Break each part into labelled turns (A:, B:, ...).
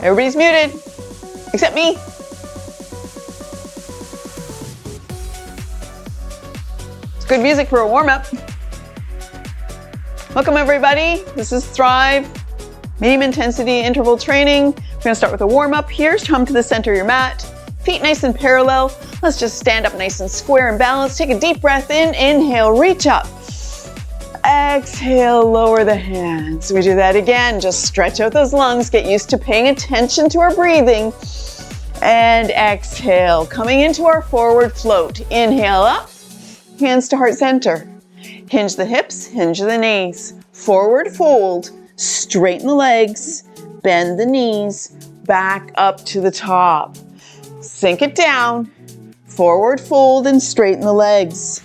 A: Everybody's muted, except me. It's good music for a warm-up. Welcome everybody, this is Thrive, medium intensity interval training. We're gonna start with a warm-up here. Come to the center of your mat, feet nice and parallel. Let's just stand up nice and square and balanced. Take a deep breath in, inhale, reach up. Exhale, lower the hands. We do that again. Just stretch out those lungs. Get used to paying attention to our breathing. And exhale, coming into our forward float. Inhale up, hands to heart center. Hinge the hips, hinge the knees. Forward fold, straighten the legs, bend the knees, back up to the top. Sink it down, forward fold and straighten the legs.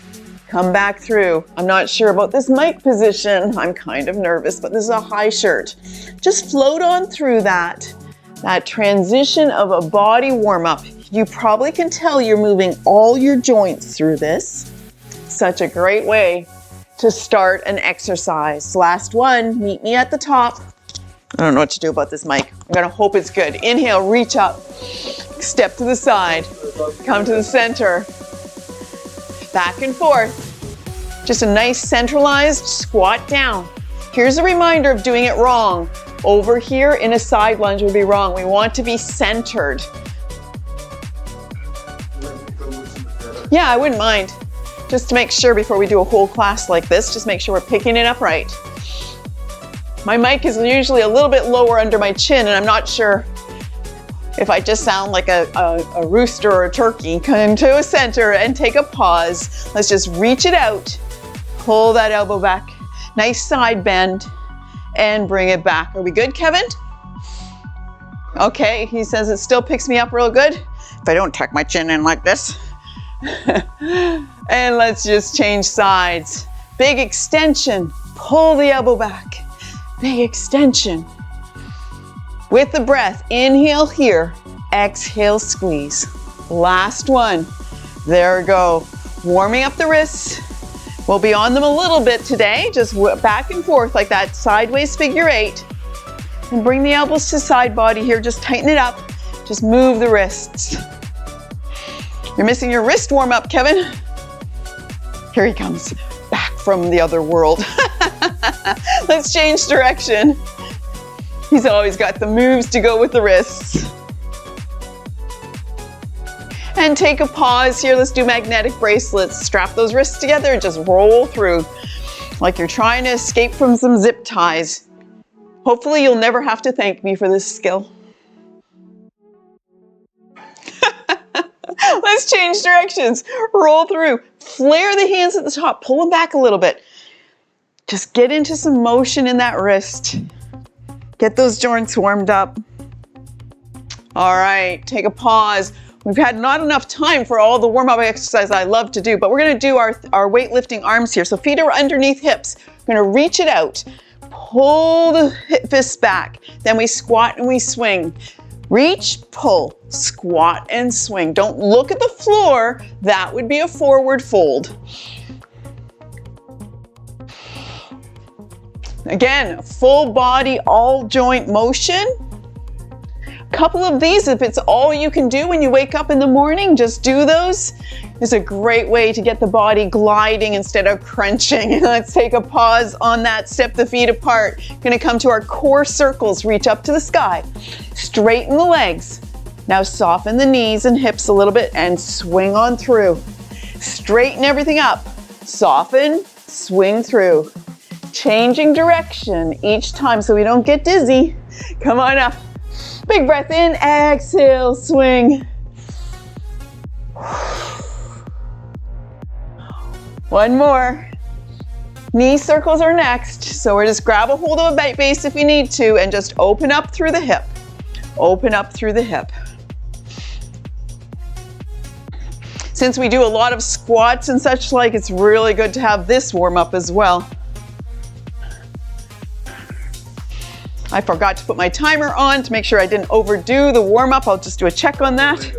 A: Come back through. I'm not sure about this mic position. I'm kind of nervous, but this is a high shirt. Just float on through that transition of a body warm-up. You probably can tell you're moving all your joints through this. Such a great way to start an exercise. Last one, meet me at the top. I don't know what to do about this mic. I'm gonna hope it's good. Inhale, reach up. Step to the side. Come to the center. Back and forth. Just a nice centralized squat down. Here's a reminder of doing it wrong. Over here in a side lunge would be wrong. We want to be centered. Yeah, I wouldn't mind. Just to make sure before we do a whole class like this, just make sure we're picking it up right. My mic is usually a little bit lower under my chin and I'm not sure if I just sound like a rooster or a turkey. Come to a center and take a pause. Let's just reach it out. Pull that elbow back. Nice side bend and bring it back. Are we good, Kevin? Okay, he says it still picks me up real good if I don't tuck my chin in like this. And let's just change sides. Big extension. Pull the elbow back. Big extension. With the breath, inhale here, exhale, squeeze. Last one. There we go. Warming up the wrists. We'll be on them a little bit today, just back and forth like that sideways figure eight. And bring the elbows to side body here, just tighten it up. Just move the wrists. You're missing your wrist warm up, Kevin. Here he comes, back from the other world. Let's change direction. He's always got the moves to go with the wrists. And take a pause here. Let's do magnetic bracelets. Strap those wrists together and just roll through like you're trying to escape from some zip ties. Hopefully you'll never have to thank me for this skill. Let's change directions. Roll through. Flare the hands at the top. Pull them back a little bit. Just get into some motion in that wrist. Get those joints warmed up. All right, take a pause. We've had not enough time for all the warm-up exercises I love to do, but we're gonna do our weightlifting arms here. So feet are underneath hips. We're gonna reach it out. Pull the fists back. Then we squat and we swing. Reach, pull, squat and swing. Don't look at the floor. That would be a forward fold. Again, full body, all joint motion. A couple of these, if it's all you can do when you wake up in the morning, just do those. It's a great way to get the body gliding instead of crunching. Let's take a pause on that. Step the feet apart. Gonna come to our core circles. Reach up to the sky. Straighten the legs. Now soften the knees and hips a little bit and swing on through. Straighten everything up. Soften, swing through. Changing direction each time so we don't get dizzy. Come on up. Big breath in, exhale, swing. One more. Knee circles are next. So we're just grab a hold of a base if you need to and just open up through the hip. Open up through the hip. Since we do a lot of squats and such like, it's really good to have this warm up as well. I forgot to put my timer on to make sure I didn't overdo the warm-up. I'll just do a check on that.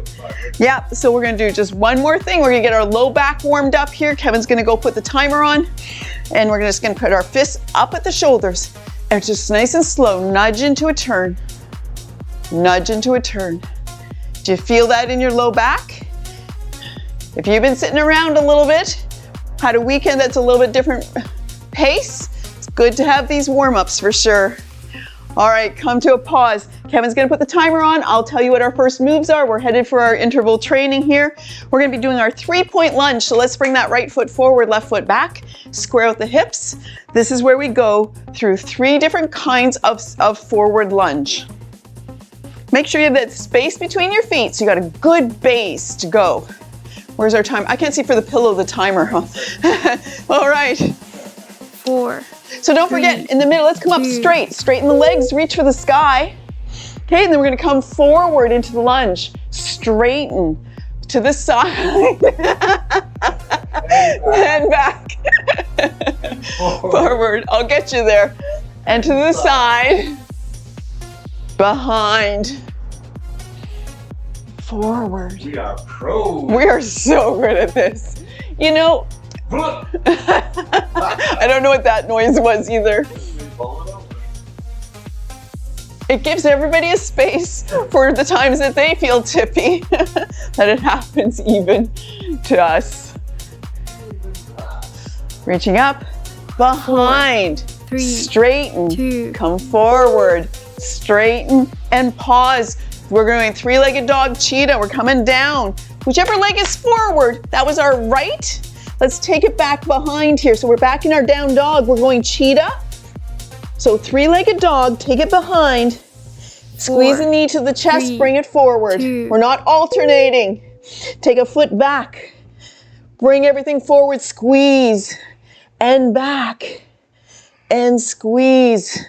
A: Yeah, so we're gonna do just one more thing. We're gonna get our low back warmed up here. Kevin's gonna go put the timer on. And we're just gonna put our fists up at the shoulders. And just nice and slow, nudge into a turn. nudge into a turn. Do you feel that in your low back? If you've been sitting around a little bit, had a weekend that's a little bit different pace, it's good to have these warm-ups for sure. All right, come to a pause. Kevin's gonna put the timer on. I'll tell you what our first moves are. We're headed for our interval training here. We're gonna be doing our 3-point lunge. So let's bring that right foot forward, left foot back, square out the hips. This is where we go through 3 different kinds of forward lunge. Make sure you have that space between your feet so you got a good base to go. Where's our timer? I can't see for the pillow the timer, huh? All right.
B: 4.
A: So don't forget, in the middle, let's come up straight. Straighten the legs, reach for the sky. Okay, and then we're gonna come forward into the lunge. Straighten to the side. And back. Forward, I'll get you there. And to the side. Behind. Forward.
C: We are pros.
A: We are so good at this. You know, I don't know what that noise was either. It gives everybody a space for the times that they feel tippy, that it happens even to us. Reaching up, behind,
B: 4, 3,
A: straighten,
B: 2,
A: come forward, straighten, and pause. We're going 3-legged dog cheetah. We're coming down. Whichever leg is forward, that was our right. Let's take it back behind here. So we're back in our down dog. We're going cheetah. So 3-legged dog, take it behind. Squeeze
B: 4,
A: the knee to the chest,
B: 3,
A: bring it forward.
B: 2.
A: We're not alternating. Take a foot back. Bring everything forward, squeeze. And back. And squeeze.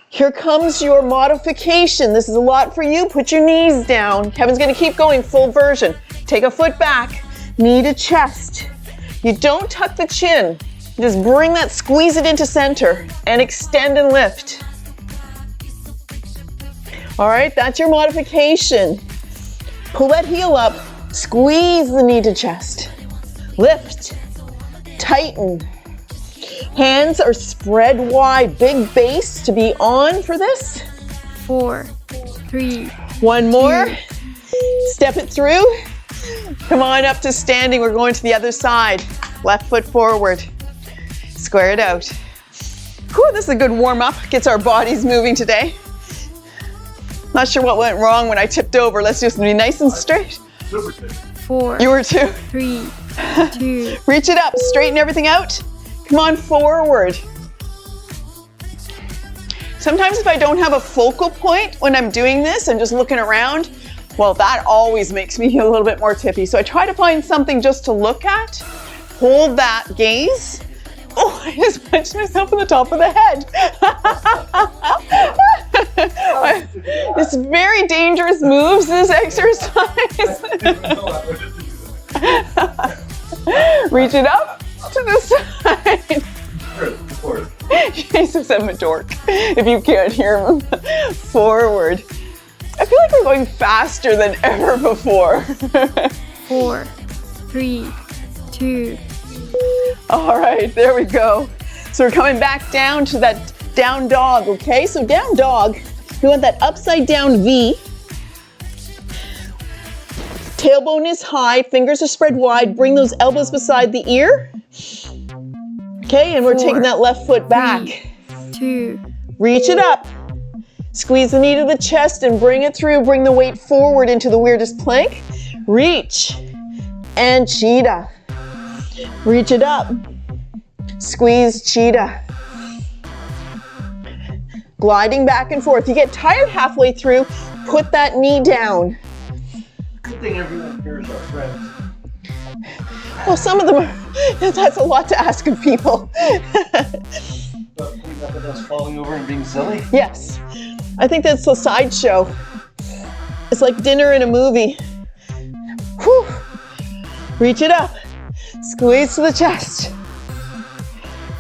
A: Here comes your modification. This is a lot for you. Put your knees down. Kevin's gonna keep going, full version. Take a foot back, knee to chest. You don't tuck the chin. Just bring that, squeeze it into center and extend and lift. All right, that's your modification. Pull that heel up, squeeze the knee to chest. Lift, tighten. Hands are spread wide, big base to be on for this.
B: 4, 3.
A: One more, step it through. Come on up to standing, we're going to the other side. Left foot forward, square it out. Whew, this is a good warm up, gets our bodies moving today. Not sure what went wrong when I tipped over. Let's just be nice and straight.
B: 4.
A: You were too.
B: 3, 2.
A: Reach it up, straighten everything out. Come on forward. Sometimes if I don't have a focal point when I'm doing this, I'm just looking around, well, that always makes me feel a little bit more tippy. So I try to find something just to look at, hold that gaze. Oh, I just punched myself in the top of the head. It's very dangerous moves, this exercise. Reach it up to the side. Jesus, I'm a dork. If you can't hear him. Forward. I feel like we're going faster than ever before.
B: 4, 3, 2.
A: All right, there we go. So we're coming back down to that down dog, okay? So down dog, we want that upside down V. Tailbone is high, fingers are spread wide. Bring those elbows beside the ear. Okay, and we're
B: 4,
A: taking that left foot back.
B: 3, 2.
A: Reach it up. Squeeze the knee to the chest and bring it through. Bring the weight forward into the weirdest plank. Reach and cheetah. Reach it up. Squeeze cheetah. Gliding back and forth. You get tired halfway through, put that knee down.
C: Good thing everyone here is our friends.
A: Well, some of them are, that's a lot to ask of people.
C: But putting up with us falling over and being silly?
A: Yes, I think that's a sideshow. It's like dinner in a movie. Whew. Reach it up. Squeeze to the chest.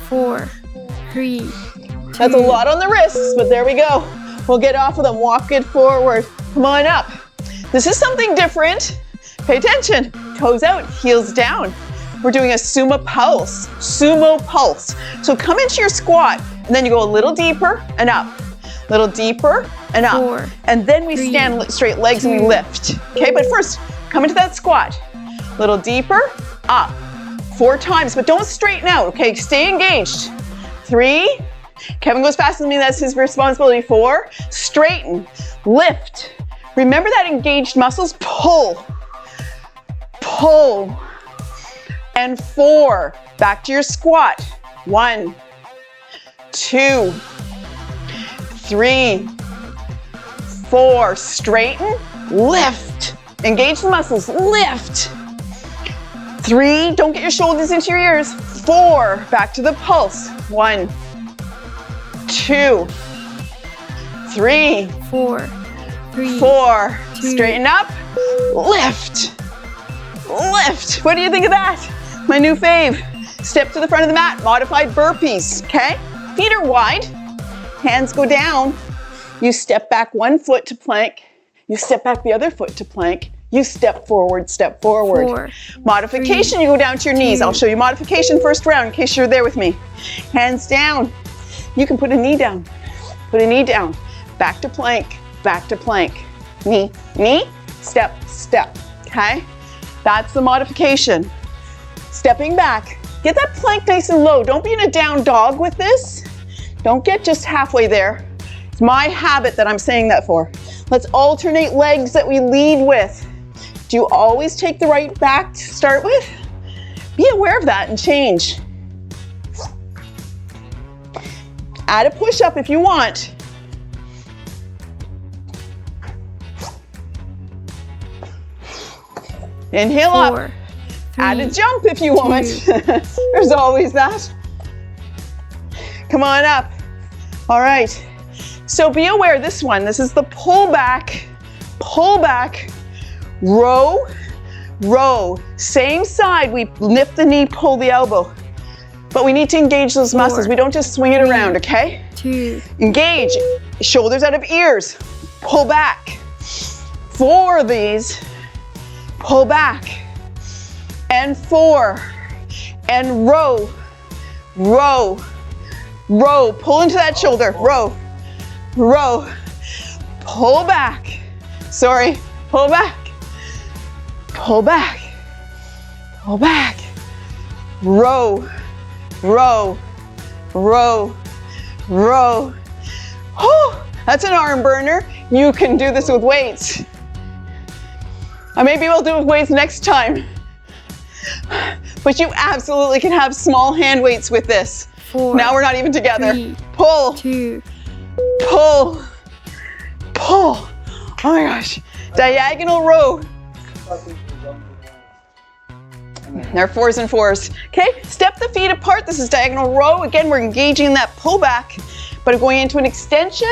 B: 4, 3, 2.
A: That's a lot on the wrists, but there we go. We'll get off of them. Walk it forward. Come on up. This is something different. Pay attention. Toes out, heels down. We're doing a sumo pulse. Sumo pulse. So come into your squat, and then you go a little deeper and up. Little deeper and up.
B: 4,
A: And then we
B: 3,
A: stand straight legs and we
B: 2.
A: lift. Okay, but first, come into that squat. A little deeper, up. 4 times, but don't straighten out, okay? Stay engaged. 3. Kevin goes faster than me, that's his responsibility. 4. Straighten, lift. Remember that engaged muscles? Pull, pull. And 4. Back to your squat. 1, 2, 3, 4. Straighten, lift. Engage the muscles, lift. 3, don't get your shoulders into your ears. 4, back to the pulse. 1, 2, 3,
B: 4, 3,
A: 4.
B: 2.
A: Straighten up, lift, lift. What do you think of that? My new fave. Step to the front of the mat, modified burpees, okay? Feet are wide, hands go down. You step back 1 foot to plank. You step back the other foot to plank. You step forward, step forward.
B: 4,
A: Modification,
B: 3,
A: you go down to your knees.
B: 2.
A: I'll show you modification first round in case you're there with me. Hands down. You can put a knee down. Put a knee down. Back to plank, back to plank. Knee, knee, step, step, okay? That's the modification. Stepping back. Get that plank nice and low. Don't be in a down dog with this. Don't get just halfway there. It's my habit that I'm saying that for. Let's alternate legs that we lead with. Do you always take the right back to start with? Be aware of that and change. Add a push-up if you want. Inhale
B: 4,
A: up. Add a jump if you want. There's always that. Come on up. All right. So be aware this one. This is the pull back, row, row. Same side. We lift the knee, pull the elbow. But we need to engage those muscles.
B: 4,
A: We don't just swing it around, okay?
B: 2,
A: Engage. Shoulders out of ears. Pull back. 4 of these. Pull back. And 4. And row. Row. Row. Pull into that shoulder. Row. Row. Pull back. Sorry. Pull back. Pull back. Pull back. Row. Row. Row. Row. Oh, that's an arm burner. You can do this with weights. Maybe we'll do it with weights next time. But you absolutely can have small hand weights with this.
B: 4,
A: Now we're not even together.
B: 3,
A: Pull,
B: 2,
A: pull, pull. Oh my gosh. Diagonal row. They're 4s and 4s. Okay, step the feet apart. This is diagonal row. Again, we're engaging that pull back, but going into an extension,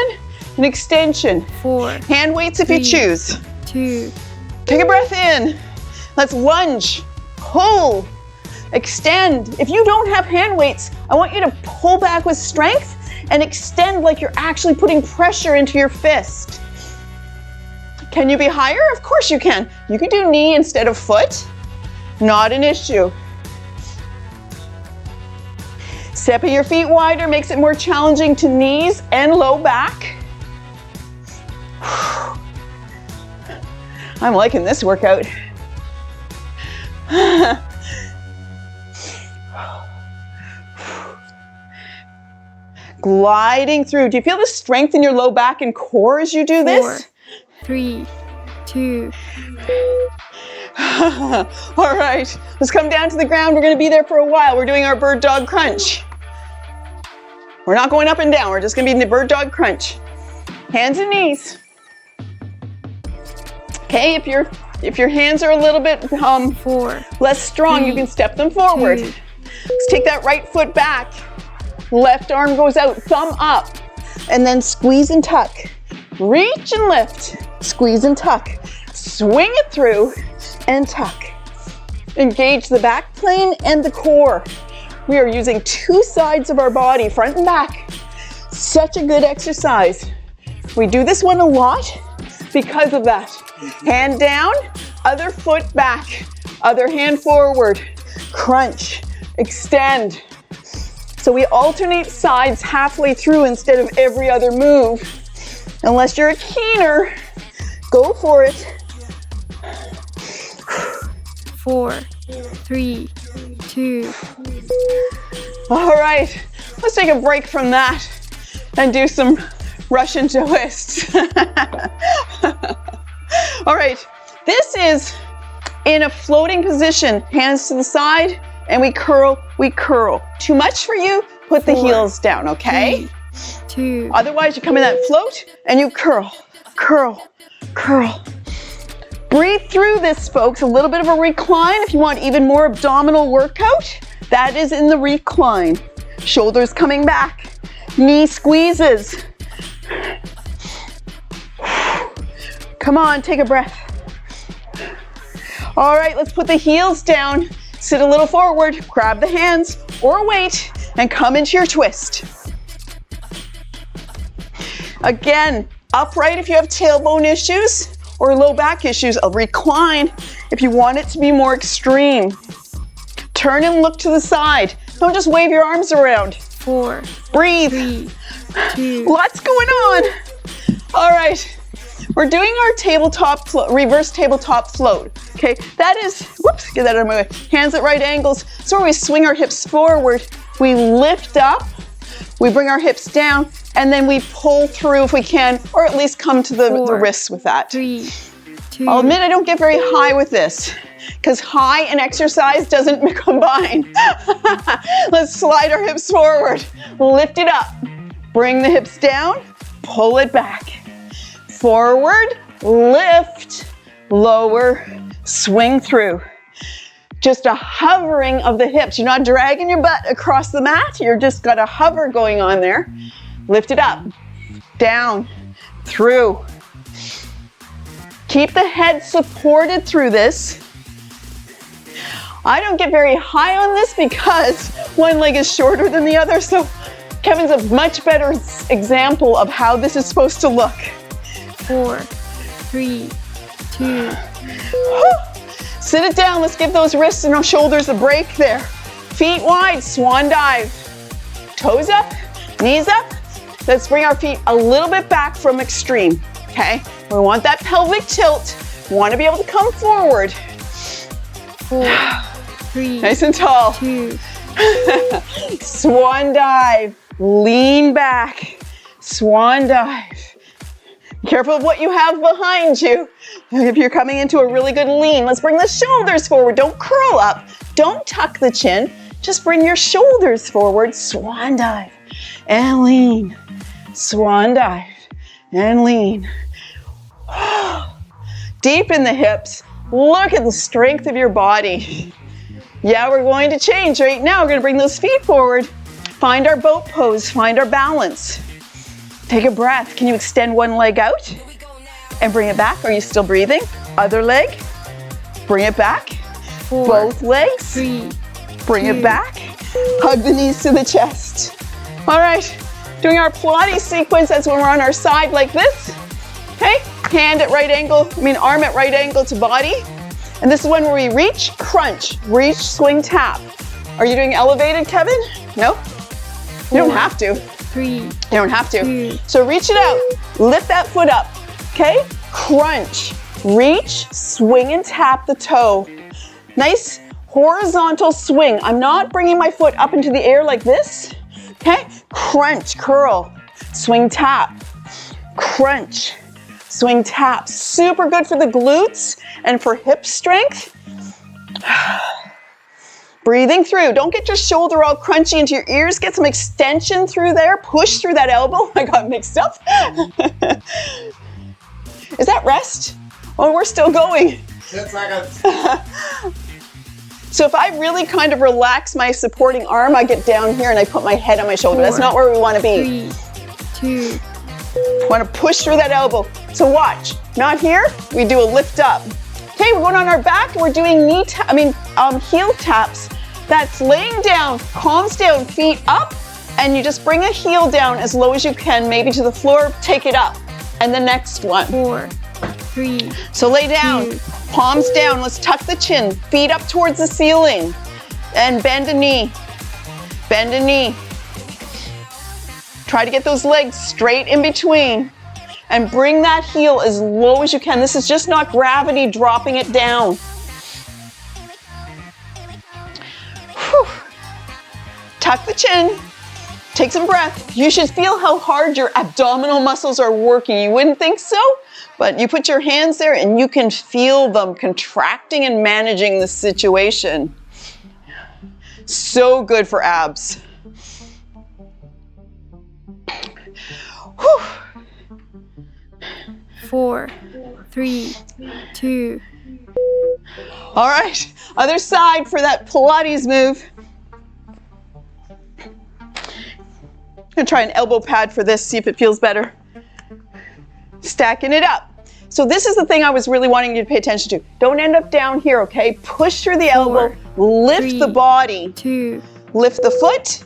B: 4,
A: Hand weights if you
B: 3,
A: choose.
B: 2,
A: Take a breath in. Let's lunge, pull, extend. If you don't have hand weights, I want you to pull back with strength and extend like you're actually putting pressure into your fist. Can you be higher? Of course you can. You can do knee instead of foot. Not an issue. Stepping your feet wider makes it more challenging to knees and low back. I'm liking this workout. Gliding through. Do you feel the strength in your low back and core as you do
B: 4,
A: this?
B: 3, 2,
A: All right, let's come down to the ground. We're going to be there for a while. We're doing our bird dog crunch. We're not going up and down. We're just going to be in the bird dog crunch. Hands and knees. Okay, if your hands are a little bit
B: 4,
A: less strong,
B: 3,
A: you can step them forward.
B: 2.
A: Let's take that right foot back. Left arm goes out, thumb up, and then squeeze and tuck. Reach and lift, squeeze and tuck. Swing it through and tuck. Engage the back plane and the core. We are using 2 sides of our body, front and back. Such a good exercise. We do this one a lot because of that. Hand down, other foot back, other hand forward. Crunch, extend. So we alternate sides halfway through instead of every other move. Unless you're a keener, go for it.
B: 4, 3, 2.
A: All right, let's take a break from that and do some Russian twists. All right, this is in a floating position, hands to the side, and we curl, we curl. Too much for you? Put the
B: 4,
A: heels down, okay?
B: 3, 2.
A: Otherwise, you come in that float and you curl, curl, curl. Breathe through this, folks. A little bit of a recline. If you want even more abdominal workout, that is in the recline. Shoulders coming back, knee squeezes. Come on, take a breath. All right, let's put the heels down. Sit a little forward, grab the hands or a weight, and come into your twist. Again, upright if you have tailbone issues or low back issues. A recline if you want it to be more extreme. Turn and look to the side. Don't just wave your arms around.
B: 4,
A: Breathe.
B: 3, 2.
A: Lots going on. All right. We're doing our tabletop reverse tabletop float. Okay, that is, whoops, get that out of my way. Hands at right angles. So we swing our hips forward, we lift up, we bring our hips down, and then we pull through if we can, or at least come to the
B: 4,
A: wrists with that.
B: 3, 2.
A: I'll admit I don't get very high with this, because high and exercise doesn't combine. Let's slide our hips forward, lift it up, bring the hips down, pull it back. Forward, lift, lower, swing through. Just a hovering of the hips. You're not dragging your butt across the mat. You're just got a hover going on there. Lift it up, down, through. Keep the head supported through this. I don't get very high on this because one leg is shorter than the other, so Kevin's a much better example of how this is supposed to look.
B: 4, 3, 2.
A: Sit it down. Let's give those wrists and those shoulders a break there. Feet wide, swan dive. Toes up, knees up. Let's bring our feet a little bit back from extreme, okay? We want that pelvic tilt. We want to be able to come forward.
B: 4, 3,
A: Nice and tall.
B: 2.
A: Swan dive. Lean back. Swan dive. Be careful of what you have behind you. If you're coming into a really good lean, let's bring the shoulders forward. Don't curl up. Don't tuck the chin. Just bring your shoulders forward. Swan dive and lean. Swan dive and lean. Deep in the hips. Look at the strength of your body. Yeah, we're going to change right now. We're going to bring those feet forward. Find our boat pose. Find our balance. Take a breath. Can you extend one leg out and bring it back? Are you still breathing? Other leg. Bring it back.
B: 4,
A: Both legs.
B: 3,
A: Bring
B: 2.
A: it back. Hug the knees to the chest. All right. Doing our Pilates sequence. That's when we're on our side like this. Okay. Hand at right angle. Arm at right angle to body. And this is when we reach, crunch, reach, swing, tap. Are you doing elevated, Kevin? No? You don't have to.
B: 3,
A: You don't have to.
B: 2.
A: So reach it out. Lift that foot up. Okay? Crunch. Reach, swing, and tap the toe. Nice horizontal swing. I'm not bringing my foot up into the air like this. Okay? Crunch, curl, swing, tap. Crunch, swing, tap. Super good for the glutes and for hip strength. Breathing through. Don't get your shoulder all crunchy into your ears. Get some extension through there. Push through that elbow. I got mixed up. Is that rest? Oh, we're still going.
C: 10 seconds.
A: So if I really kind of relax my supporting arm, I get down here and I put my head on my shoulder. That's not where we want to be.
B: 3, 2.
A: Want to push through that elbow. So watch. Not here. We do a lift up. Okay, we're going on our back. We're doing heel taps. That's laying down, palms down, feet up, and you just bring a heel down as low as you can, maybe to the floor. Take it up. And the next one.
B: 4, 3.
A: So lay down,
B: 2.
A: palms down. Let's tuck the chin, feet up towards the ceiling, and bend a knee. Bend a knee. Try to get those legs straight in between. and bring that heel as low as you can. This is just not gravity dropping it down. Whew. Tuck the chin. Take some breath. You should feel how hard your abdominal muscles are working. You wouldn't think so, but you put your hands there and you can feel them contracting and managing the situation. So good for abs. Whew.
B: 4, 3, 2.
A: All right, other side for that Pilates move. I'm gonna try an elbow pad for this, see if it feels better. Stacking it up. So this is the thing I was really wanting you to pay attention to. Don't end up down here, okay? Push through the elbow, lift the body,
B: 2,
A: lift the foot,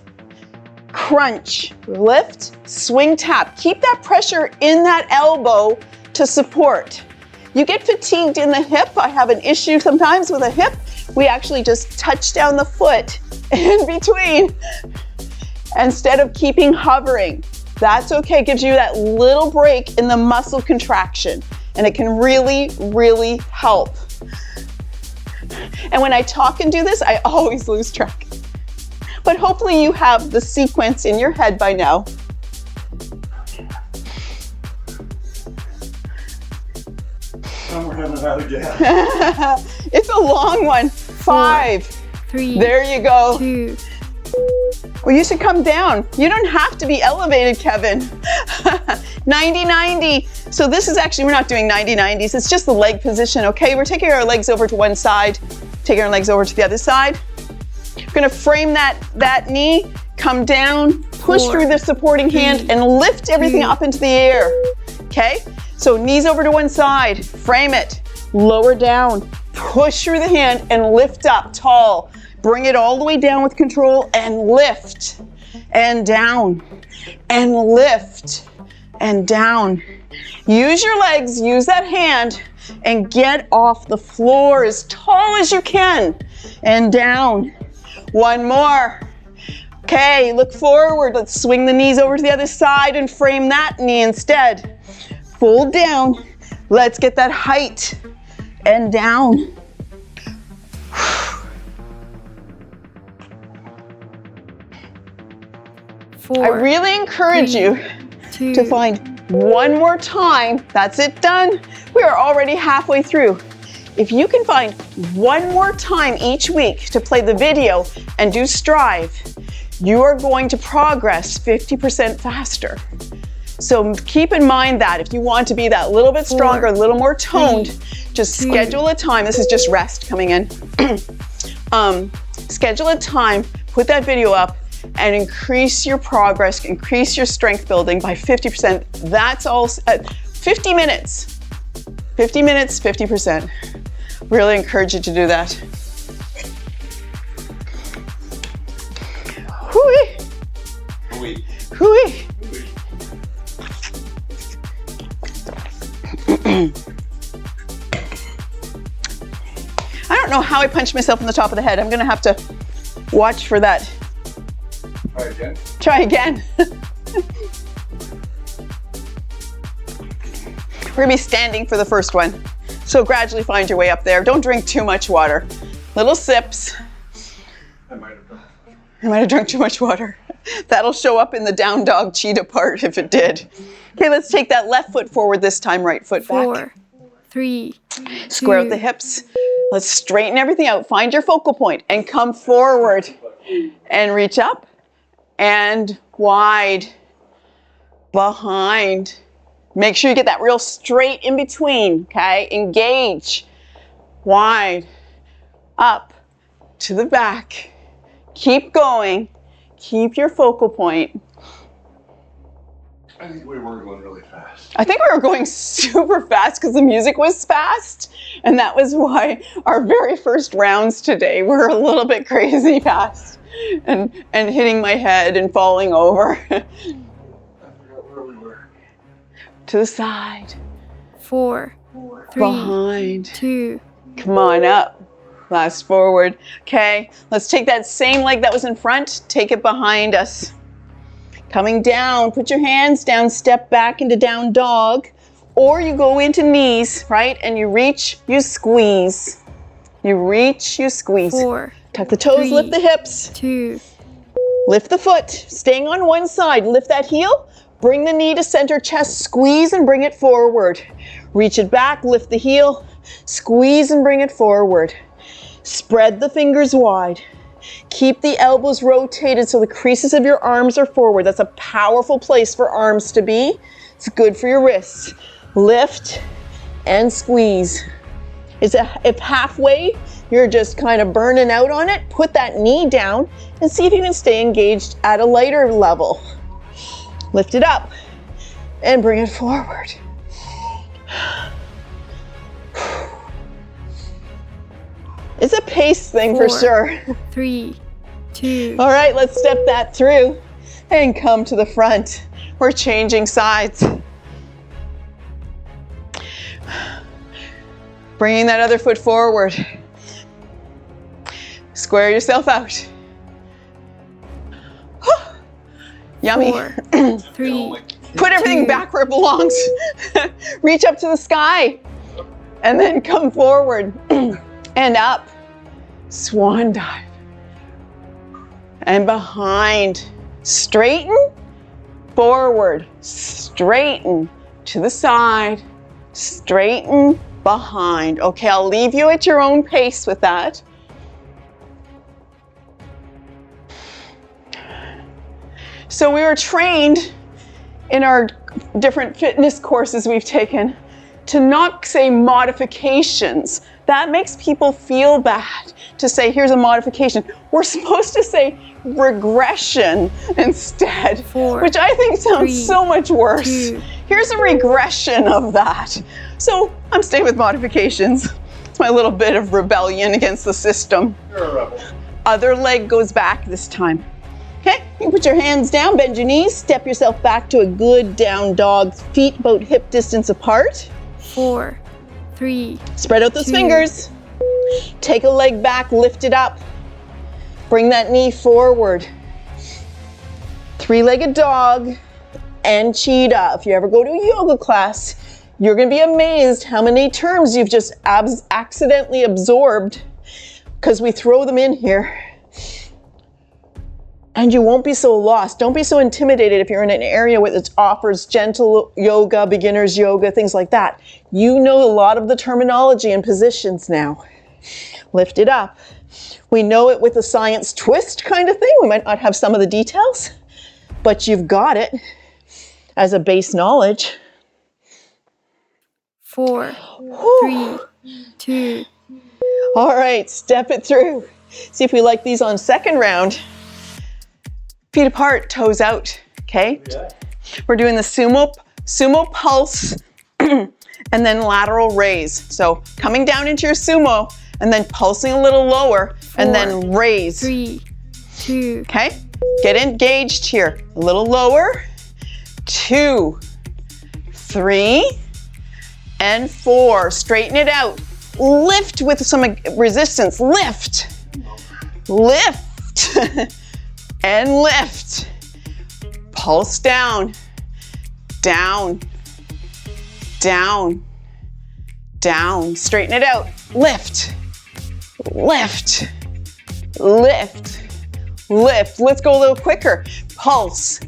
A: crunch, lift, swing, tap. Keep that pressure in that elbow to support. You get fatigued in the hip. I have an issue sometimes with a hip. We actually just touch down the foot in between instead of keeping hovering. That's okay. It gives you that little break in the muscle contraction, and it can really, really help. And when I talk and do this, I always lose track. But hopefully you have the sequence in your head by now.
C: We're having another gap.
A: It's a long one. 5.
B: 3,
A: There you go.
B: 2.
A: Well, you should come down. You don't have to be elevated, Kevin. 90-90. So this is actually, we're not doing 90-90s. It's just the leg position, okay? We're taking our legs over to one side, taking our legs over to the other side. We're gonna frame that knee, come down, push
B: 4,
A: through the supporting hand, and lift everything
B: 2.
A: up into the air, okay? So knees over to one side, frame it, lower down, push through the hand, and lift up tall. Bring it all the way down with control and lift and down and lift and down. Use your legs, use that hand, and get off the floor as tall as you can and down. One more. Okay, look forward. Let's swing the knees over to the other side and frame that knee instead. Fold down. Let's get that height and down. I really encourage you to find one more time. That's it, done. We are already halfway through. If you can find one more time each week to play the video and do Strive, you are going to progress 50% faster. So keep in mind that if you want to be that little bit stronger, a little more toned, just schedule a time. This is just rest coming in. Schedule a time, put that video up, and increase your progress, increase your strength building by 50%. That's all, 50 minutes. 50 minutes, 50%. Really encourage you to do that. Hooey.
C: Hooey.
A: Hooey. I don't know how I punched myself in the top of the head. I'm gonna have to watch for that.
C: Try again.
A: Try again. We're gonna be standing for the first one. So gradually find your way up there. Don't drink too much water. Little sips.
C: I might have done.
A: I might have drunk too much water. That'll show up in the down dog cheetah part if it did. Okay, let's take that left foot forward this time, right foot back.
B: 4, 3,
A: Square out
B: 2.
A: the hips. Let's straighten everything out. Find your focal point and come forward and reach up and wide, behind. Make sure you get that real straight in between, okay? Engage, wide, up, to the back. Keep going. Keep your focal point.
C: I think we were going really fast.
A: I think we were going super fast because the music was fast, and that was why our very first rounds today were a little bit crazy fast and hitting my head and falling over.
C: I forgot where we were.
A: To the side,
B: 4, 3,
A: behind.
B: 2.
A: Come on up. Last forward. Okay, let's take that same leg that was in front, take it behind us. Coming down, put your hands down, step back into down dog. Or you go into knees, right? And you reach, you squeeze. You reach, you squeeze.
B: 4,
A: Tuck the toes,
B: 3,
A: lift the hips.
B: 2,
A: Lift the foot, staying on one side. Lift that heel, bring the knee to center chest, squeeze and bring it forward. Reach it back, lift the heel, squeeze and bring it forward. Spread the fingers wide. Keep the elbows rotated so the creases of your arms are forward. That's a powerful place for arms to be. It's good for your wrists. Lift and squeeze. If halfway you're just kind of burning out on it, put that knee down and see if you can stay engaged at a lighter level. Lift it up and bring it forward. It's a pace thing
B: 4,
A: for sure.
B: 3, 2,
A: All right, let's step that through and come to the front. We're changing sides. Bringing that other foot forward. Square yourself out. Yummy.
B: 4, 3,
A: Put everything
B: 2,
A: back where it belongs. Reach up to the sky and then come forward and up. Swan dive. And behind. Straighten, forward, straighten to the side, straighten, behind. Okay, I'll leave you at your own pace with that. So we were trained in our different fitness courses we've taken to not say modifications. That makes people feel bad to say, here's a modification. We're supposed to say regression instead,
B: 4,
A: which I think sounds
B: 3,
A: so much worse.
B: 2.
A: Here's a regression of that. So I'm staying with modifications. It's my little bit of rebellion against the system.
C: You're a rebel.
A: Other leg goes back this time. Okay, you put your hands down, bend your knees, step yourself back to a good down dog, feet about hip distance apart.
B: 4, 3,
A: Spread out those
B: 2.
A: fingers. Take a leg back, lift it up. Bring that knee forward. Three-legged dog and cheetah. If you ever go to a yoga class, you're going to be amazed how many terms you've just accidentally absorbed because we throw them in here. And you won't be so lost. Don't be so intimidated if you're in an area where it offers gentle yoga, beginner's yoga, things like that. You know a lot of the terminology and positions now. Lift it up. We know it with a science twist kind of thing. We might not have some of the details, but you've got it as a base knowledge.
B: 4, 3, 2.
A: All right, step it through. See if we like these on second round. Feet apart, toes out, okay?
C: Yeah.
A: We're doing the sumo pulse and then lateral raise. So coming down into your sumo and then pulsing a little lower and then raise.
B: 3, 2.
A: Okay, get engaged here. A little lower, 2, 3, and 4. Straighten it out. Lift with some resistance. Lift, lift, and lift. Pulse down, down, down, down. Straighten it out. Lift, lift, lift, lift. Let's go a little quicker. Pulse,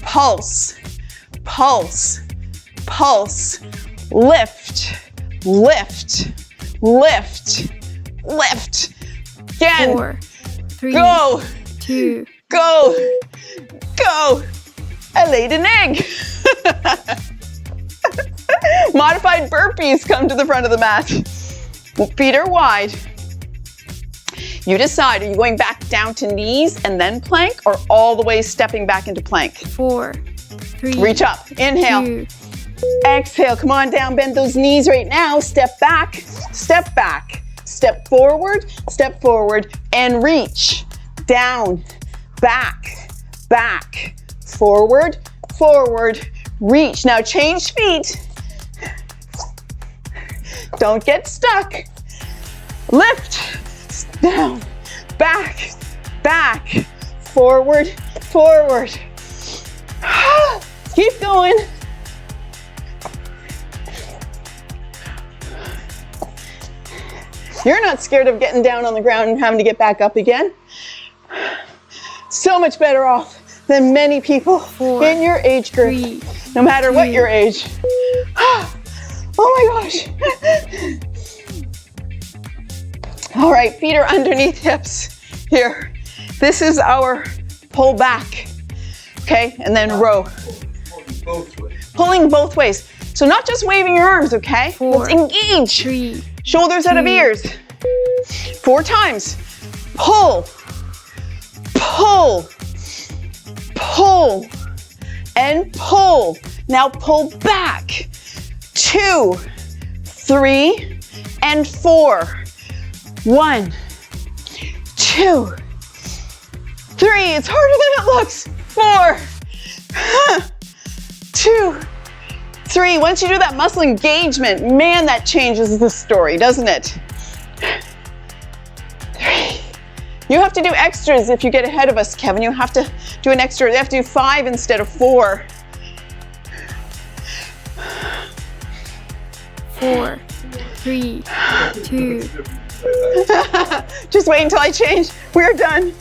A: pulse, pulse, pulse. Lift, lift, lift, lift. Again.
B: 4, 3,
A: Go,
B: 2.
A: go, go. I laid an egg. Modified burpees come to the front of the mat. Feet are wide. You decide, are you going back down to knees and then plank or all the way stepping back into plank?
B: 4, 3.
A: Reach up, inhale.
B: 2.
A: Exhale, come on down, bend those knees right now. Step back, step back. Step forward, and reach. Down, back, back, forward, forward, reach. Now change feet. Don't get stuck. Lift, down, back, back, forward, forward. Keep going. You're not scared of getting down on the ground and having to get back up again. So much better off than many people
B: 4,
A: in your age group,
B: 3,
A: no matter what
B: 2.
A: your age. Oh my gosh. All right, feet are underneath hips. Here, this is our pull back, okay? And then row.
C: Both ways.
A: Pulling both ways. So not just waving your arms, okay?
B: 4,
A: Let's engage.
B: 3,
A: Shoulders out of
B: 2.
A: ears. 4 times. Pull, pull, pull, and pull. Now pull back. 2, 3, and 4. 1, 2, 3. It's harder than it looks. 4, 2, 3. Once you do that muscle engagement, man, that changes the story, doesn't it? 3. You have to do extras if you get ahead of us, Kevin. You have to do an extra. You have to do 5 instead of 4.
B: 4, 3, 2.
A: Just wait until I change. We're done.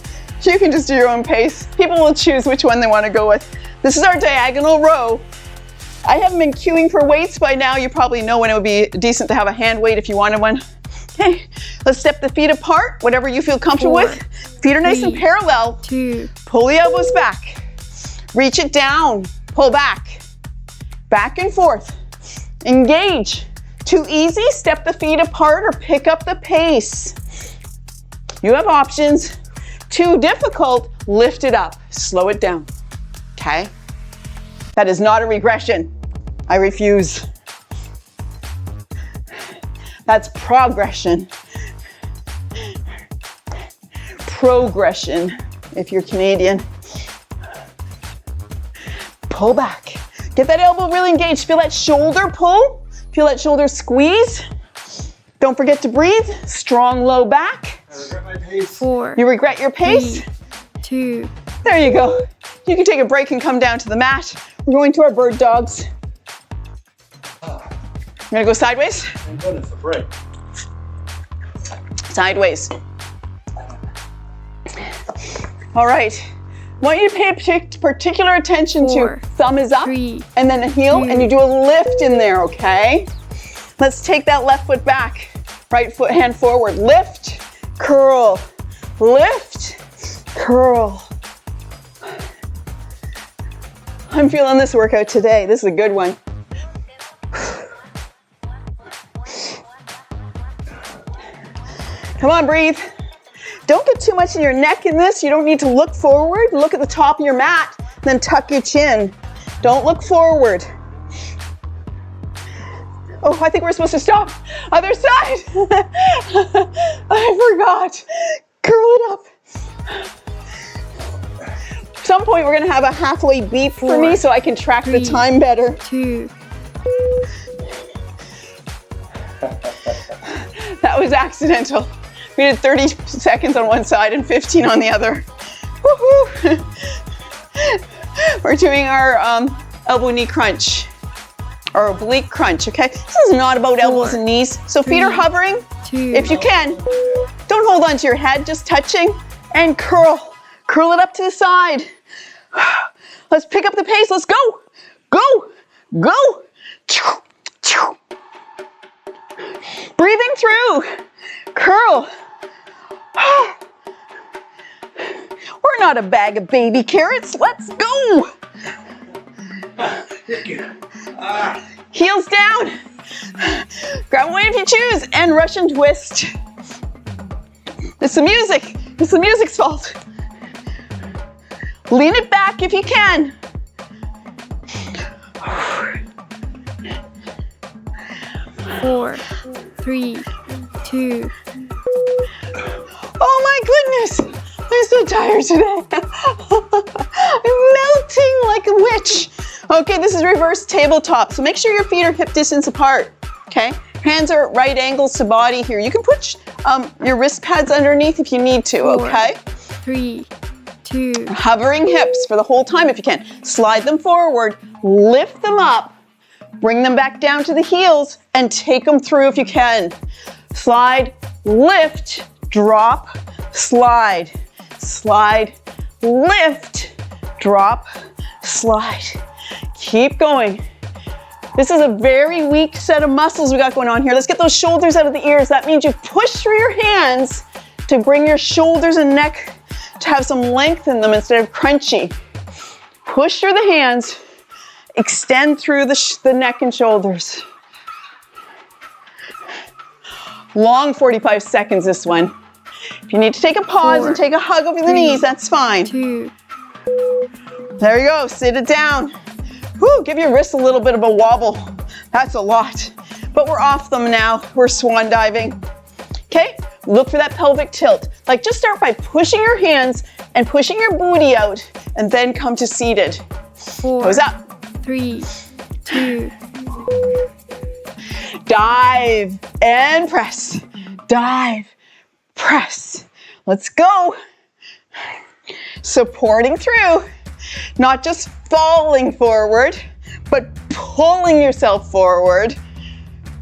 A: You can just do your own pace. People will choose which one they want to go with. This is our diagonal row. I haven't been queuing for weights by now. You probably know when it would be decent to have a hand weight if you wanted one. Okay, let's step the feet apart, whatever you feel comfortable
B: 4,
A: with. Feet are nice and
B: 3,
A: parallel.
B: 2.
A: Pull the elbows back. Reach it down. Pull back. Back and forth. Engage. Too easy? Step the feet apart or pick up the pace. You have options. Too difficult? Lift it up. Slow it down. Okay? That is not a regression. I refuse. That's progression. Progression, if you're Canadian. Pull back. Get that elbow really engaged. Feel that shoulder pull. Feel that shoulder squeeze. Don't forget to breathe. Strong low back.
C: I regret my pace.
B: 4,
A: You regret your pace?
B: 3, 2.
A: There you go. You can take a break and come down to the mat. We're going to our bird dogs. I'm gonna go sideways.
C: Thank goodness, a break.
A: Sideways. All right. I want you to pay particular attention
B: 4,
A: to thumb is up
B: 3,
A: and then the heel,
B: 2.
A: and you do a lift in there, okay? Let's take that left foot back. Right foot, hand forward. Lift, curl, lift, curl. I'm feeling this workout today. This is a good one. Come on, breathe. Don't get too much in your neck in this. You don't need to look forward. Look at the top of your mat, then tuck your chin. Don't look forward. Oh, I think we're supposed to stop. Other side. I forgot. Curl it up. At some point, we're gonna have a halfway beep for
B: 4,
A: me so I can track the
B: 3,
A: time better.
B: 2.
A: That was accidental. We did 30 seconds on one side and 15 on the other. Woohoo! We're doing our elbow knee crunch, or oblique crunch, okay? This is not about elbows and knees. So feet are
B: 3,
A: hovering,
B: 2.
A: if you can. Don't hold on to your head, just touching, and curl. Curl it up to the side. Let's pick up the pace, let's go. Go, go. Breathing through, curl. We're not a bag of baby carrots, let's go. Heels down. Grab one if you choose and Russian twist. It's the music. It's the music's fault. Lean it back if you can.
B: Four, 3, 2.
A: Oh my goodness. I'm so tired today. I'm melting like a witch. Okay, this is reverse tabletop. So make sure your feet are hip distance apart. Okay, hands are at right angles to body here. You can put your wrist pads underneath if you need to,
B: 4,
A: okay?
B: 3, 2.
A: Hovering hips for the whole time if you can. Slide them forward, lift them up, bring them back down to the heels, and take them through if you can. Slide, lift, drop, slide, slide, lift, drop, slide. Keep going. This is a very weak set of muscles we got going on here. Let's get those shoulders out of the ears. That means you push through your hands to bring your shoulders and neck to have some length in them instead of crunchy. Push through the hands, extend through the neck and shoulders. Long 45 seconds, this one. If you need to take a pause
B: 4,
A: and take a hug over the
B: 3,
A: knees, that's fine.
B: 2,
A: There you go, sit it down. Whew, give your wrists a little bit of a wobble. That's a lot. But we're off them now. We're swan diving. Okay, look for that pelvic tilt. Like just start by pushing your hands and pushing your booty out and then come to seated.
B: 4,
A: Toes up.
B: 3, 2,
A: Dive and press. Dive, press. Let's go. Supporting through. Not just falling forward, but pulling yourself forward.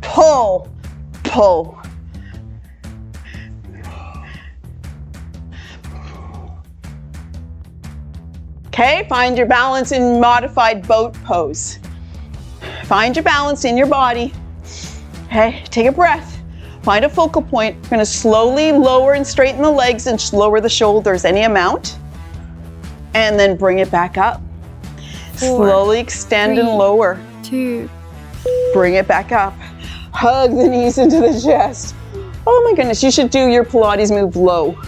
A: Pull, pull. Okay, find your balance in modified boat pose. Find your balance in your body. Okay, take a breath. Find a focal point. We're gonna slowly lower and straighten the legs and lower the shoulders any amount. And then bring it back up.
B: 4,
A: Slowly extend
B: 3,
A: and lower.
B: 2,
A: Bring it back up. Hug the knees into the chest. Oh my goodness, you should do your Pilates move low.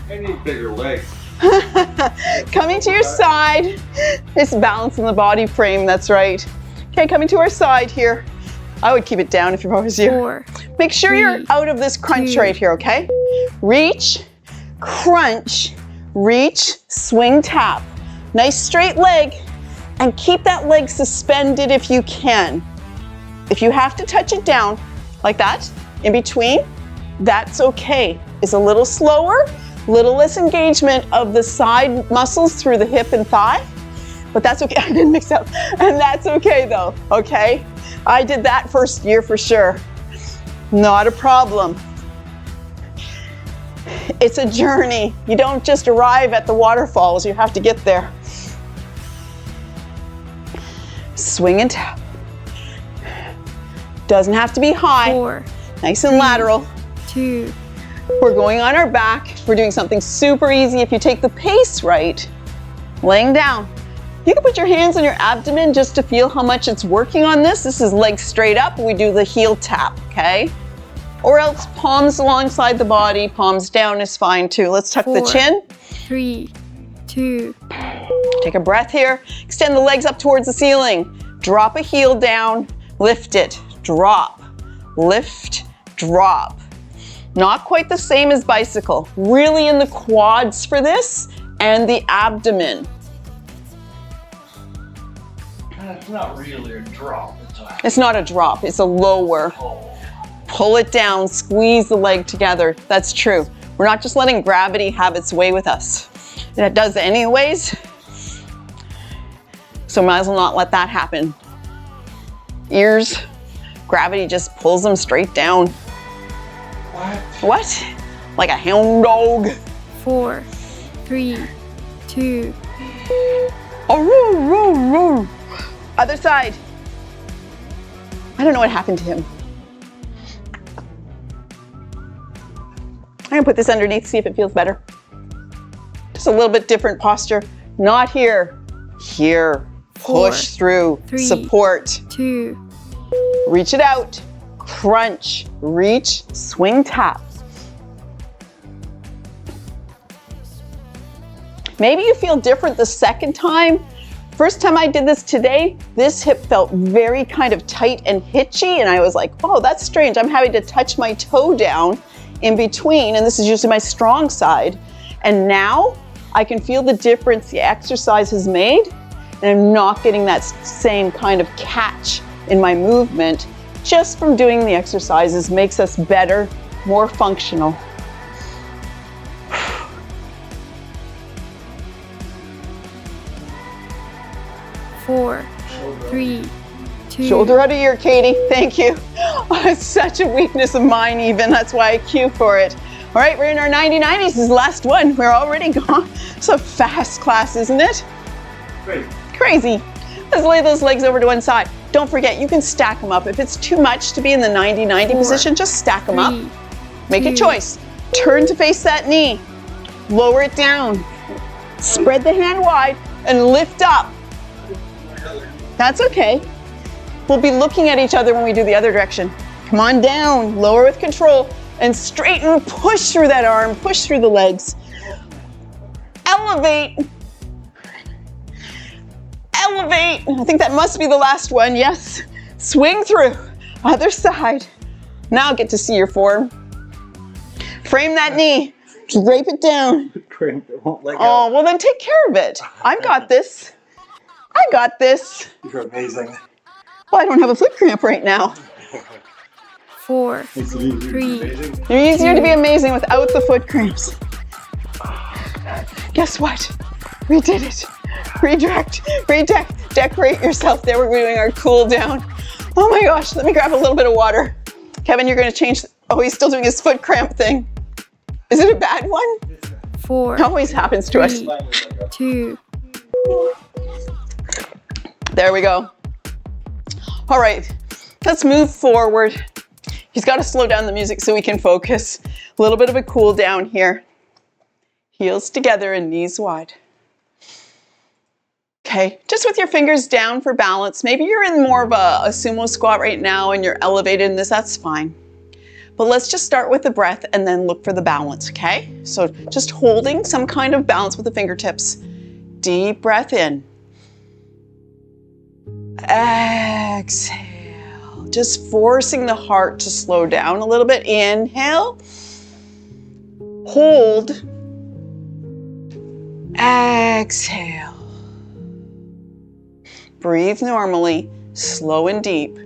C: I need bigger legs.
A: Coming to your side. It's balance in the body frame, that's right. Okay, coming to our side here. I would keep it down if I was you.
B: 4,
A: Make sure you're
B: 3,
A: out of this crunch
B: 2,
A: right here, okay? Reach, crunch, reach, swing, tap. Nice straight leg, and keep that leg suspended if you can. If you have to touch it down like that, in between, that's okay. It's a little slower, little less engagement of the side muscles through the hip and thigh, but that's okay. I didn't mix up, and that's okay though, okay? I did that first year for sure. Not a problem. It's a journey. You don't just arrive at the waterfalls, you have to get there. Swing and tap. Doesn't have to be high.
B: 4,
A: Nice and lateral.
B: 2,
A: We're going on our back. We're doing something super easy if you take the pace right. Laying down. You can put your hands on your abdomen just to feel how much it's working on this. This is legs straight up. We do the heel tap, okay? Or else palms alongside the body, palms down is fine too. Let's tuck the
B: 4,
A: chin.
B: 3, 2,
A: Take a breath here. Extend the legs up towards the ceiling. Drop a heel down, lift it, drop, lift, drop. Not quite the same as bicycle. Really in the quads for this and the abdomen.
C: It's not really a drop.
A: It's not a drop, it's a lower. Pull it down, squeeze the leg together. That's true. We're not just letting gravity have its way with us. And it does anyways. So might as well not let that happen. Ears, gravity just pulls them straight down. What? Like a hound dog.
B: 4, 3, 2,
A: Oh, roo, roo, roo. Other side. I don't know what happened to him. I'm gonna put this underneath, see if it feels better. Just a little bit different posture. Not here. Here.
B: 4,
A: Push through.
B: 3,
A: Support.
B: 2,
A: Reach it out. Crunch. Reach. Swing tap. Maybe you feel different the second time. First time I did this today, this hip felt very kind of tight and hitchy, and I was like, oh, that's strange. I'm having to touch my toe down in between, and this is usually my strong side. And now I can feel the difference the exercise has made, and I'm not getting that same kind of catch in my movement just from doing the exercises. Makes us better, more functional.
B: four, 3, 2,
A: Shoulder out of ear, Katie. Thank you. Oh, it's such a weakness of mine even. That's why I cue for it. All right, we're in our 90-90s. This is the last one. We're already gone. It's a fast class, isn't it?
C: Great.
A: Crazy. Let's lay those legs over to one side. Don't forget, you can stack them up. If it's too much to be in the 90-90 position, just stack them up.
B: 3,
A: Make a
B: 2,
A: choice. Turn to face that knee. Lower it down. Spread the hand wide and lift up. That's okay. We'll be looking at each other when we do the other direction. Come on down, lower with control, and straighten, push through that arm, push through the legs. Elevate. Elevate. I think that must be the last one, yes. Swing through, other side. Now get to see your form. Frame that knee, drape it down.
C: Cramp, it won't let go.
A: Oh, well then take care of it. I've got this. I got this.
C: You're amazing.
A: Well, I don't have a foot cramp right now.
B: 4,
C: Makes it easier.
B: 3,
C: Amazing.
A: They're easier to be amazing without the foot cramps. Guess what? We did it. Decorate yourself. There we're doing our cool down. Oh my gosh, let me grab a little bit of water. Kevin, you're gonna change. Oh, he's still doing his foot cramp thing. Is it a bad one?
B: 4,
A: It always happens to us.
B: 3, 2,
A: There we go. All right, let's move forward. He's got to slow down the music so we can focus. A little bit of a cool down here. Heels together and knees wide. Okay, just with your fingers down for balance. Maybe you're in more of a sumo squat right now and you're elevated in this, that's fine. But let's just start with the breath and then look for the balance, okay? So just holding some kind of balance with the fingertips. Deep breath in. Exhale. Just forcing the heart to slow down a little bit. Inhale. Hold. Exhale. Breathe normally, slow and deep.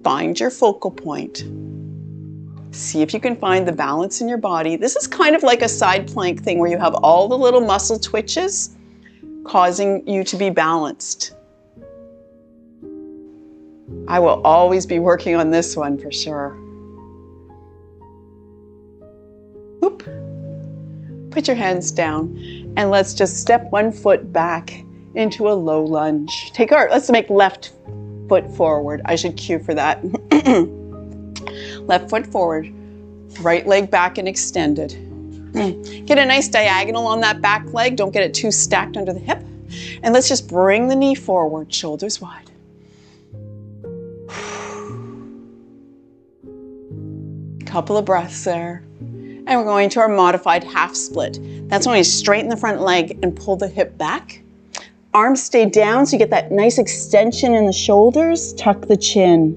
A: Find your focal point. See if you can find the balance in your body. This is kind of like a side plank thing where you have all the little muscle twitches causing you to be balanced. I will always be working on this one for sure. Oop. Put your hands down and let's just step one foot back into a low lunge. Let's make left foot forward. I should cue for that. Left foot forward, right leg back and extended. Get a nice diagonal on that back leg. Don't get it too stacked under the hip. And let's just bring the knee forward, shoulders wide. Couple of breaths there. And we're going to our modified half split. That's when we straighten the front leg and pull the hip back. Arms stay down so you get that nice extension in the shoulders. Tuck the chin.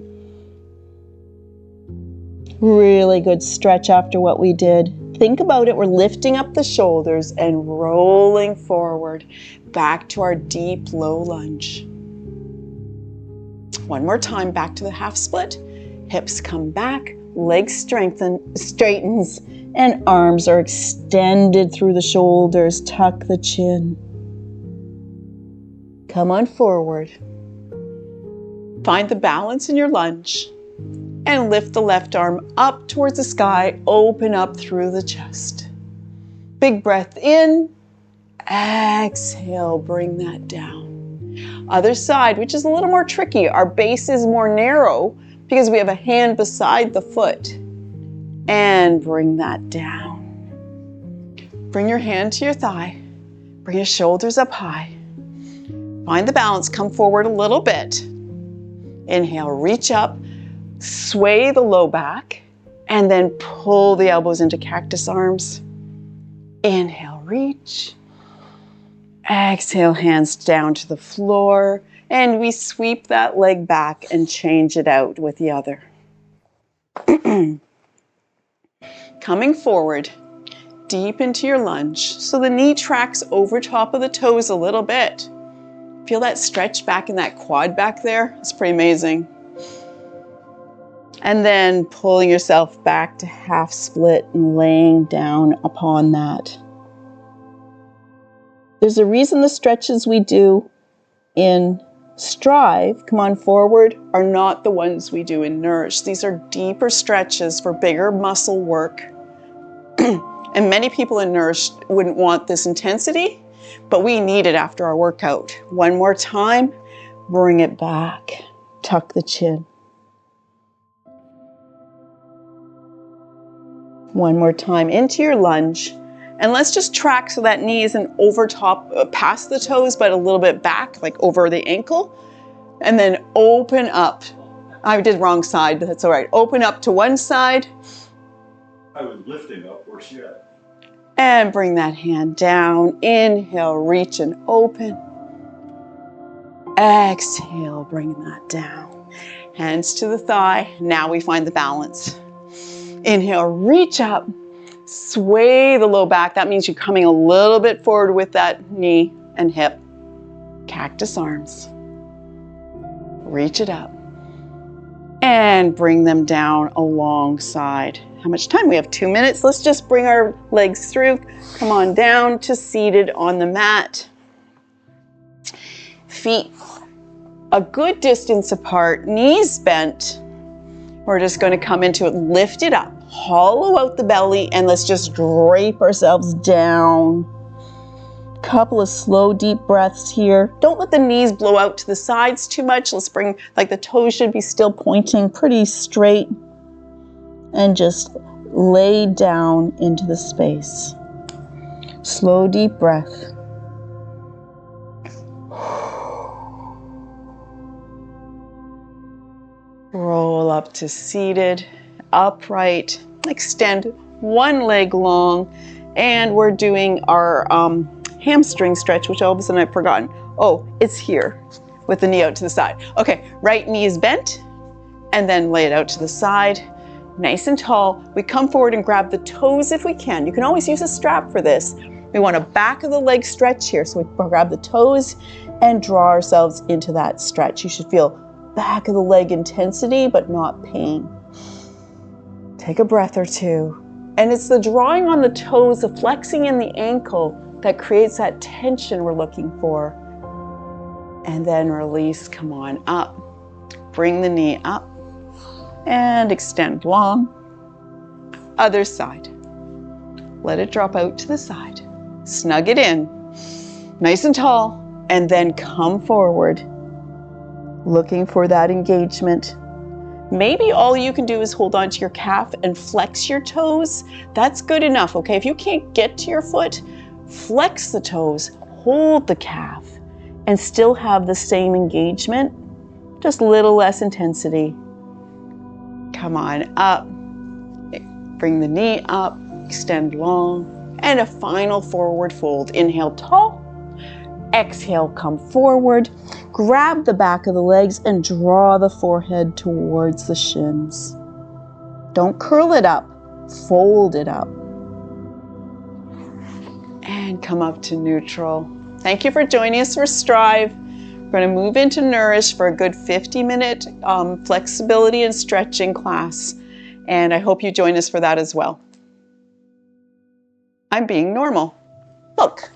A: Really good stretch after what we did. Think about it. We're lifting up the shoulders and rolling forward back to our deep low lunge. One more time, back to the half split. Hips come back, legs straightens, and arms are extended through the shoulders. Tuck the chin. Come on forward. Find the balance in your lunge and lift the left arm up towards the sky. Open up through the chest. Big breath in. Exhale, bring that down. Other side, which is a little more tricky. Our base is more narrow because we have a hand beside the foot. And bring that down. Bring your hand to your thigh. Bring your shoulders up high. Find the balance, come forward a little bit. Inhale, reach up, sway the low back, and then pull the elbows into cactus arms. Inhale, reach. Exhale, hands down to the floor, and we sweep that leg back and change it out with the other. Coming forward, deep into your lunge, so the knee tracks over top of the toes a little bit. Feel that stretch back in that quad back there? It's pretty amazing. And then pulling yourself back to half split and laying down upon that. There's a reason the stretches we do in Strive, come on forward, are not the ones we do in Nourish. These are deeper stretches for bigger muscle work. And many people in Nourish wouldn't want this intensity, but we need it after our workout. One more time, bring it back. Tuck the chin. One more time into your lunge. And let's just track so that knee isn't over top, past the toes, but a little bit back, like over the ankle. And then open up. I did wrong side, but that's all right. Open up to one side.
C: I was lifting up, where's she at?
A: And bring that hand down. Inhale, reach and open. Exhale, bring that down. Hands to the thigh. Now we find the balance. Inhale, reach up. Sway the low back. That means you're coming a little bit forward with that knee and hip. Cactus arms. Reach it up. And bring them down alongside. How much time? We have 2 minutes. Let's just bring our legs through. Come on down to seated on the mat. Feet a good distance apart, knees bent. We're just going to come into it, lift it up, hollow out the belly, and let's just drape ourselves down. Couple of slow, deep breaths here. Don't let the knees blow out to the sides too much. Let's bring, like the toes should be still pointing pretty straight. And just lay down into the space. Slow, deep breath. Roll up to seated, upright. Extend one leg long. And we're doing our hamstring stretch, which all of a sudden I've forgotten. Oh, it's here with the knee out to the side. Okay, right knee is bent and then lay it out to the side. Nice and tall. We come forward and grab the toes if we can. You can always use a strap for this. We want a back of the leg stretch here. So we grab the toes and draw ourselves into that stretch. You should feel back of the leg intensity, but not pain. Take a breath or two. And it's the drawing on the toes, the flexing in the ankle that creates that tension we're looking for. And then release, come on up. Bring the knee up and extend long. Other side. Let it drop out to the side. Snug it in, nice and tall, and then come forward, looking for that engagement. Maybe all you can do is hold on to your calf and flex your toes. That's good enough, okay? If you can't get to your foot, flex the toes, hold the calf, and still have the same engagement, just a little less intensity. Come on up, bring the knee up, extend long, and a final forward fold. Inhale tall, exhale come forward, grab the back of the legs and draw the forehead towards the shins. Don't curl it up, fold it up. And come up to neutral. Thank you for joining us for Strive. We're going to move into Nourish for a good 50-minute flexibility and stretching class. And I hope you join us for that as well. I'm being normal. Look.